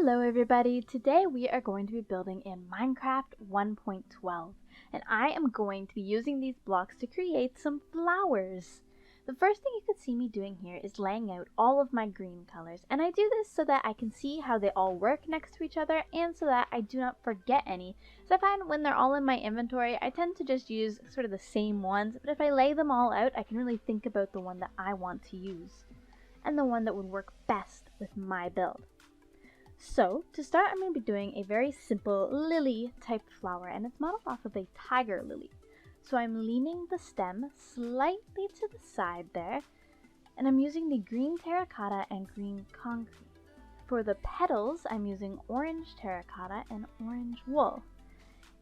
Hello everybody! Today we are going to be building in Minecraft 1.12 and I am going to be using these blocks to create some flowers. The first thing you can see me doing here is laying out all of my green colors, and I do this so that I can see how they all work next to each other and so that I do not forget any. So I find when they're all in my inventory I tend to just use sort of the same ones, but if I lay them all out I can really think about the one that I want to use and the one that would work best with my build. So, to start I'm going to be doing a very simple lily type flower, and it's modeled off of a tiger lily. So I'm leaning the stem slightly to the side there, and I'm using the green terracotta and green concrete. For the petals, I'm using orange terracotta and orange wool.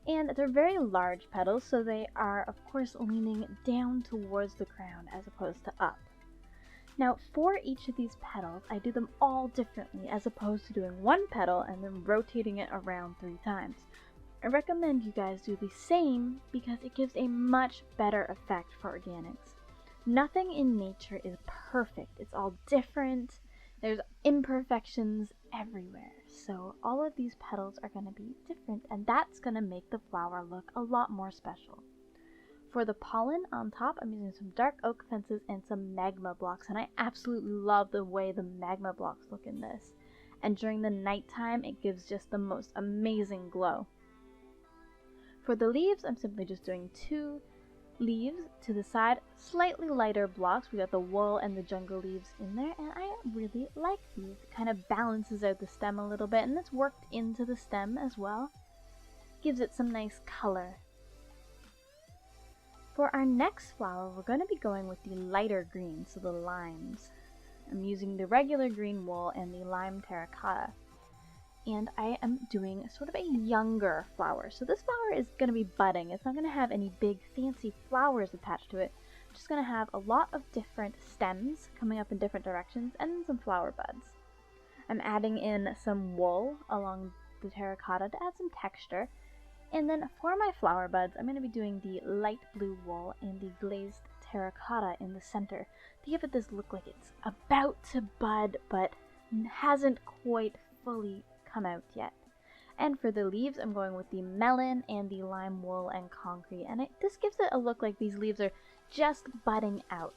And they're very large petals, so they are of course leaning down towards the ground as opposed to up. Now for each of these petals, I do them all differently as opposed to doing one petal and then rotating it around 3 times. I recommend you guys do the same because it gives a much better effect for organics. Nothing in nature is perfect, it's all different, there's imperfections everywhere. So all of these petals are going to be different, and that's going to make the flower look a lot more special. For the pollen on top, I'm using some dark oak fences and some magma blocks, and I absolutely love the way the magma blocks look in this. And during the nighttime, it gives just the most amazing glow. For the leaves, I'm simply just doing 2 leaves to the side, slightly lighter blocks. We got the wool and the jungle leaves in there, and I really like these. It kind of balances out the stem a little bit, and it's worked into the stem as well. Gives it some nice color. For our next flower, we're going to be going with the lighter green, so the limes. I'm using the regular green wool and the lime terracotta. And I am doing sort of a younger flower. So this flower is going to be budding. It's not going to have any big fancy flowers attached to it. It's just going to have a lot of different stems coming up in different directions and then some flower buds. I'm adding in some wool along the terracotta to add some texture. And then for my flower buds, I'm going to be doing the light blue wool and the glazed terracotta in the center to give it this look like it's about to bud but hasn't quite fully come out yet. And for the leaves, I'm going with the melon and the lime wool and concrete, and this gives it a look like these leaves are just budding out.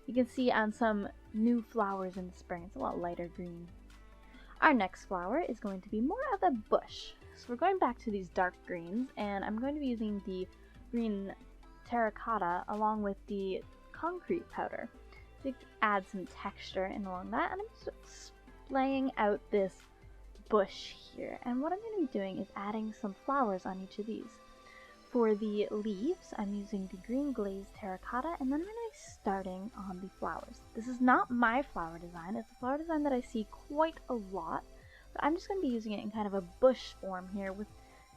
You can see on some new flowers in the spring, it's a lot lighter green. Our next flower is going to be more of a bush. So we're going back to these dark greens, and I'm going to be using the green terracotta along with the concrete powder to add some texture in along that, and I'm just laying out this bush here. And what I'm going to be doing is adding some flowers on each of these. For the leaves, I'm using the green glazed terracotta, and then I'm going to be starting on the flowers. This is not my flower design, it's a flower design that I see quite a lot. But I'm just going to be using it in kind of a bush form here with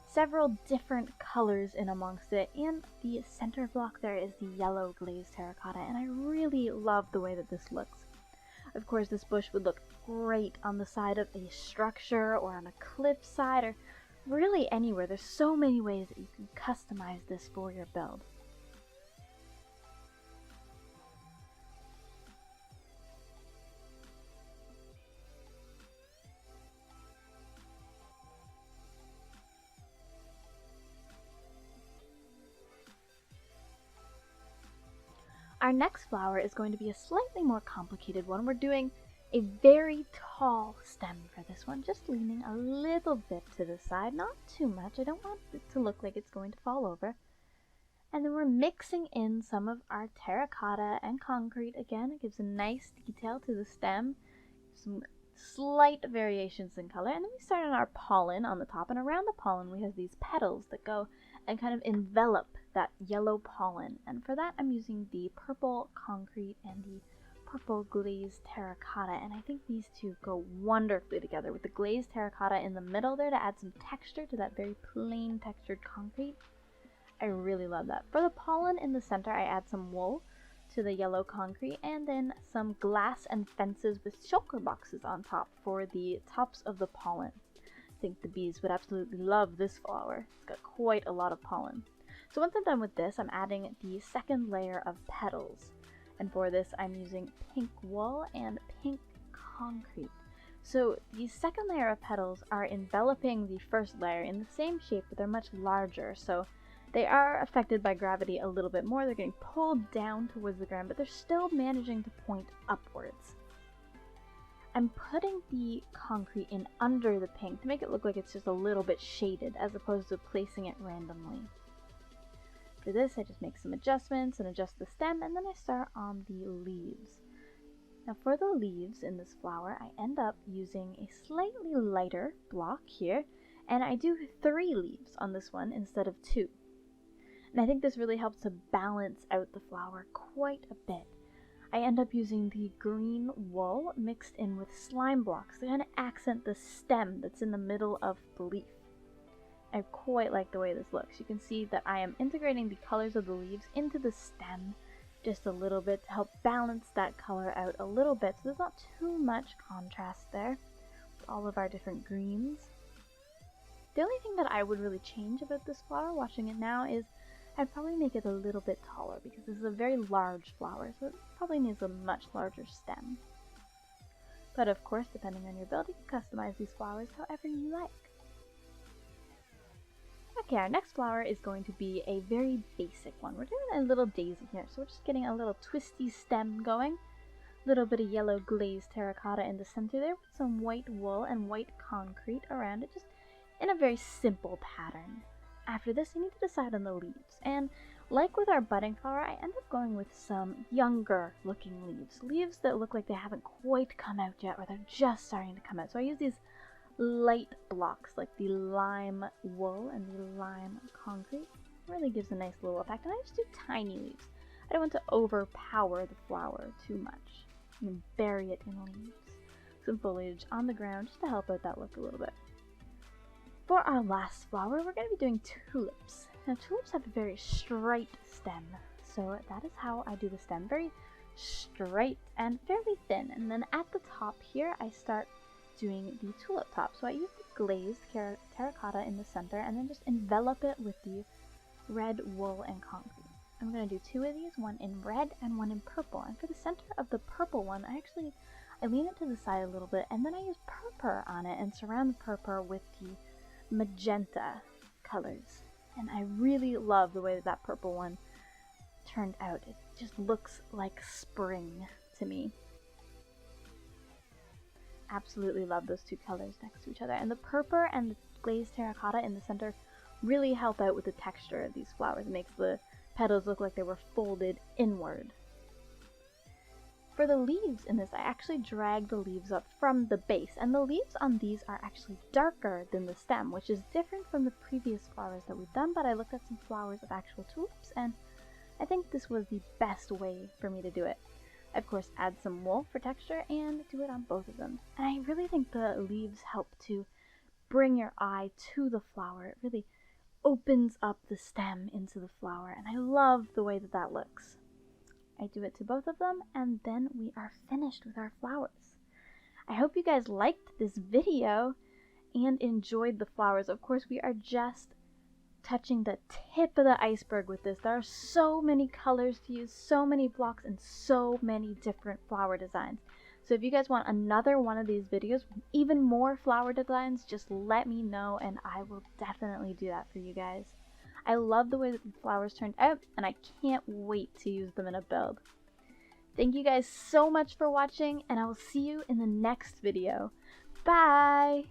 several different colors in amongst it, and the center block there is the yellow glazed terracotta, and I really love the way that this looks. Of course, this bush would look great on the side of a structure or on a cliff side or really anywhere. There's so many ways that you can customize this for your build. Our next flower is going to be a slightly more complicated one. We're doing a very tall stem for this one, just leaning a little bit to the side, not too much. I don't want it to look like it's going to fall over. And then we're mixing in some of our terracotta and concrete again. It gives a nice detail to the stem, some slight variations in color. And then we start on our pollen on the top, and around the pollen we have these petals that go and kind of envelop that yellow pollen, and for that I'm using the purple concrete and the purple glazed terracotta, and I think these two go wonderfully together with the glazed terracotta in the middle there to add some texture to that very plain textured concrete. I really love that. For the pollen in the center, I add some wool to the yellow concrete and then some glass and fences with shulker boxes on top for the tops of the pollen. I think the bees would absolutely love this flower. It's got quite a lot of pollen. So once I'm done with this, I'm adding the second layer of petals. And for this, I'm using pink wool and pink concrete. So the second layer of petals are enveloping the first layer in the same shape, but they're much larger. So they are affected by gravity a little bit more. They're getting pulled down towards the ground, but they're still managing to point upwards. I'm putting the concrete in under the pink to make it look like it's just a little bit shaded as opposed to placing it randomly. For this, I just make some adjustments and adjust the stem, and then I start on the leaves. Now for the leaves in this flower, I end up using a slightly lighter block here, and I do 3 leaves on this one instead of 2. And I think this really helps to balance out the flower quite a bit. I end up using the green wool mixed in with slime blocks to kind of accent the stem that's in the middle of the leaf. I quite like the way this looks. You can see that I am integrating the colors of the leaves into the stem just a little bit to help balance that color out a little bit so there's not too much contrast there with all of our different greens. The only thing that I would really change about this flower watching it now is I'd probably make it a little bit taller because this is a very large flower, so it probably needs a much larger stem. But of course, depending on your build, you can customize these flowers however you like. Okay, our next flower is going to be a very basic one. We're doing a little daisy here, so we're just getting a little twisty stem going. A little bit of yellow glazed terracotta in the center there with some white wool and white concrete around it, just in a very simple pattern. After this, you need to decide on the leaves, and like with our budding flower, I end up going with some younger looking leaves. Leaves that look like they haven't quite come out yet, or they're just starting to come out. So I use these light blocks like the lime wool and the lime concrete. It really gives a nice little effect, and I just do tiny leaves. I don't want to overpower the flower too much and bury it in leaves. Some foliage on the ground just to help out that look a little bit. For our last flower, we're going to be doing tulips. Now tulips have a very straight stem, so that is how I do the stem. Very straight and fairly thin, and then at the top here I start doing the tulip top. So I use the glazed terracotta in the center and then just envelop it with the red wool and concrete. I'm going to do 2 of these, one in red and one in purple. And for the center of the purple one, I lean it to the side a little bit, and then I use purple on it and surround the purple with the magenta colors. And I really love the way that purple one turned out. It just looks like spring to me. Absolutely love those 2 colors next to each other, and the purple and the glazed terracotta in the center really help out with the texture of these flowers. It makes the petals look like they were folded inward. For the leaves in this, I actually drag the leaves up from the base, and the leaves on these are actually darker than the stem, which is different from the previous flowers that we've done, but I looked at some flowers of actual tulips, and I think this was the best way for me to do it. I, of course, add some wool for texture and do it on both of them. And I really think the leaves help to bring your eye to the flower. It really opens up the stem into the flower, and I love the way that that looks. I do it to both of them, and then we are finished with our flowers. I hope you guys liked this video and enjoyed the flowers. Of course, we are just touching the tip of the iceberg with this. There are so many colors to use, so many blocks, and so many different flower designs. So if you guys want another one of these videos with even more flower designs, just let me know and I will definitely do that for you guys. I love the way that the flowers turned out, and I can't wait to use them in a build. Thank you guys so much for watching, and I will see you in the next video. Bye!